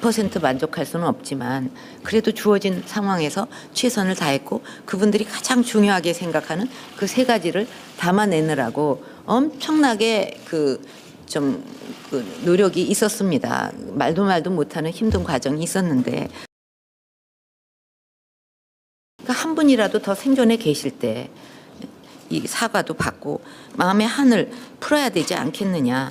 100% 만족할 수는 없지만 그래도 주어진 상황에서 최선을 다했고 그분들이 가장 중요하게 생각하는 그 세 가지를 담아내느라고 엄청나게 그 노력이 있었습니다. 말도 못하는 힘든 과정이 있었는데 그러니까 한 분이라도 더 생존해 계실 때 이 사과도 받고 마음의 한을 풀어야 되지 않겠느냐.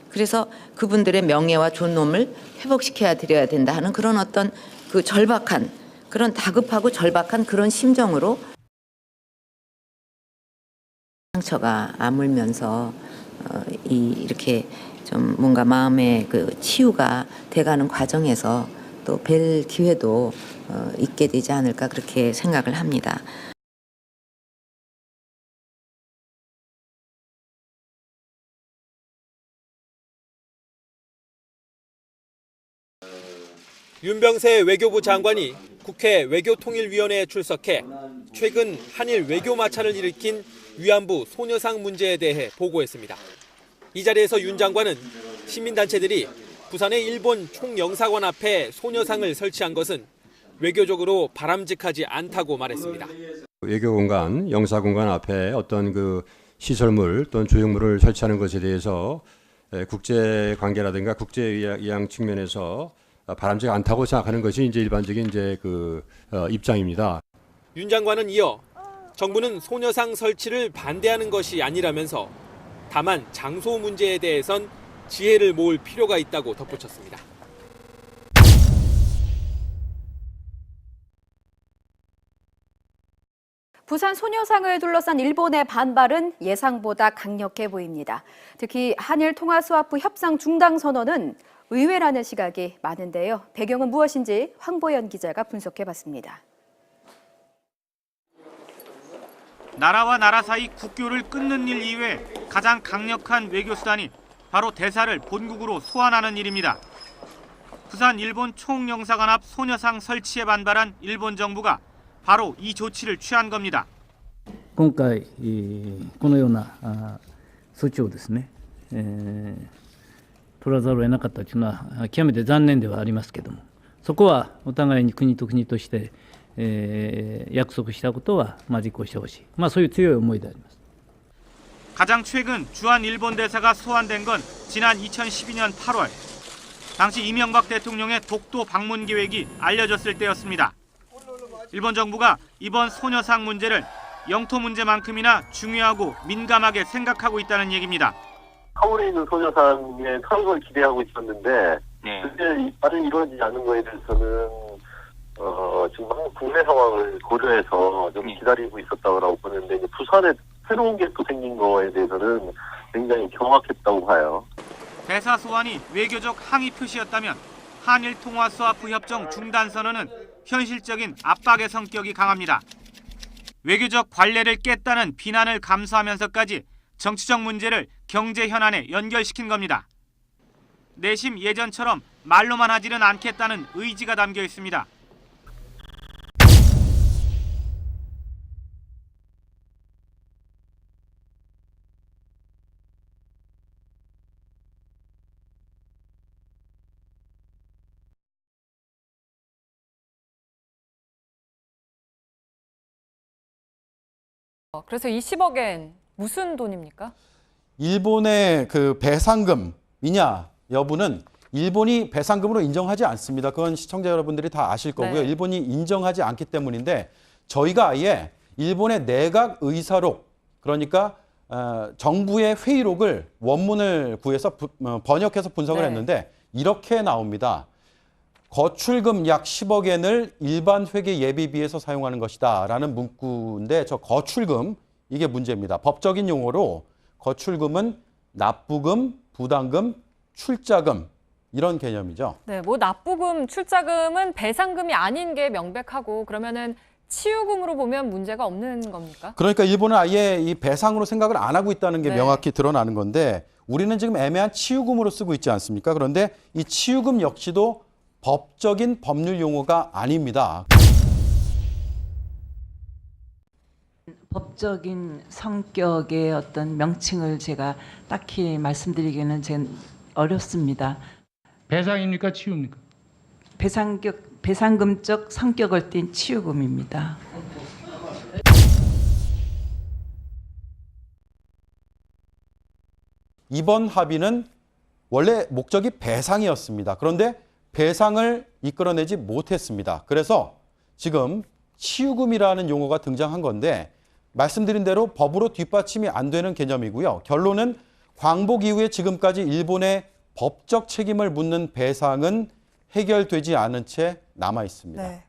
그래서 그분들의 명예와 존엄을 회복시켜야 드려야 된다 하는 그런 어떤 그 절박한 그런 다급하고 절박한 그런 심정으로 상처가 아물면서 이렇게 좀 뭔가 마음의 그 치유가 돼가는 과정에서 또 뵐 기회도 있게 되지 않을까 그렇게 생각을 합니다. 윤병세 외교부 장관이 국회 외교통일위원회에 출석해 최근 한일 외교 마찰을 일으킨 위안부 소녀상 문제에 대해 보고했습니다. 이 자리에서 윤 장관은 시민단체들이 부산의 일본 총영사관 앞에 소녀상을 설치한 것은 외교적으로 바람직하지 않다고 말했습니다. 외교공간, 영사공간 앞에 어떤 그 시설물 또는 조형물을 설치하는 것에 대해서 국제관계라든가 국제이양 측면에서 바람직하지 않다고 생각하는 것이 이제 일반적인 이제 그 입장입니다. 윤 장관은 이어 정부는 소녀상 설치를 반대하는 것이 아니라면서 다만 장소 문제에 대해선 지혜를 모을 필요가 있다고 덧붙였습니다. 부산 소녀상을 둘러싼 일본의 반발은 예상보다 강력해 보입니다. 특히 한일 통화수화부 협상 중단 선언은 의외라는 시각이 많은데요. 배경은 무엇인지 황보연 기자가 분석해봤습니다. 나라와 나라 사이 국교를 끊는 일 이외 가장 강력한 외교 수단이 바로 대사를 본국으로 소환하는 일입니다. 부산 일본 총영사관 앞 소녀상 설치에 반발한 일본 정부가 바로 이 조치를 취한 겁니다. 今回このような措置をですね、取らざるを得なかったというのは極めて残念ではありますけれども、そこはお互いに国と国として、約束したことは実行してほしい、そういう強い思いであります。 가장 최근 주한 일본 대사가 소환된 건 지난 2012년 8월. 당시 이명박 대통령의 독도 방문 계획이 알려졌을 때였습니다. 일본 정부가 이번 소녀상 문제를 영토 문제만큼이나 중요하고 민감하게 생각하고 있다는 얘기입니다. 서울에 있는 소녀상의 철거를 기대하고 있었는데 그게 빠르게 이루어지지 않은 거에 대해서는 지금 한국 국내 상황을 고려해서 좀 기다리고 있었다고 보는데 이제 부산에 새로운 게 또 생긴 거에 대해서는 굉장히 경악했다고 봐요. 대사 소환이 외교적 항의 표시였다면 한일 통화수화부 협정 중단 선언은 현실적인 압박의 성격이 강합니다. 외교적 관례를 깼다는 비난을 감수하면서까지 정치적 문제를 경제 현안에 연결시킨 겁니다. 내심 예전처럼 말로만 하지는 않겠다는 의지가 담겨 있습니다. 그래서 이 10억엔 무슨 돈입니까? 일본의 그 배상금이냐 여부는 일본이 배상금으로 인정하지 않습니다. 그건 시청자 여러분들이 다 아실 거고요. 네. 일본이 인정하지 않기 때문인데 저희가 아예 일본의 내각 의사록, 그러니까 정부의 회의록을 원문을 구해서 번역해서 분석을 네. 했는데 이렇게 나옵니다. 거출금 약 10억엔을 일반 회계 예비비에서 사용하는 것이다 라는 문구인데 저 거출금 이게 문제입니다. 법적인 용어로 거출금은 납부금, 부담금, 출자금 이런 개념이죠. 네, 뭐 납부금, 출자금은 배상금이 아닌 게 명백하고 그러면은 치유금으로 보면 문제가 없는 겁니까? 그러니까 일본은 아예 이 배상으로 생각을 안 하고 있다는 게 네. 명확히 드러나는 건데 우리는 지금 애매한 치유금으로 쓰고 있지 않습니까? 그런데 이 치유금 역시도 법적인 법률 용어가 아닙니다. 법적인 성격의 어떤 명칭을 제가 딱히 말씀드리기는 어렵습니다. 배상입니까 치유입니까? 배상금적 성격을 띤 치유금입니다. 이번 합의는 원래 목적이 배상이었습니다. 그런데 배상을 이끌어내지 못했습니다. 그래서 지금 치유금이라는 용어가 등장한 건데 말씀드린 대로 법으로 뒷받침이 안 되는 개념이고요. 결론은 광복 이후에 지금까지 일본의 법적 책임을 묻는 배상은 해결되지 않은 채 남아 있습니다. 네.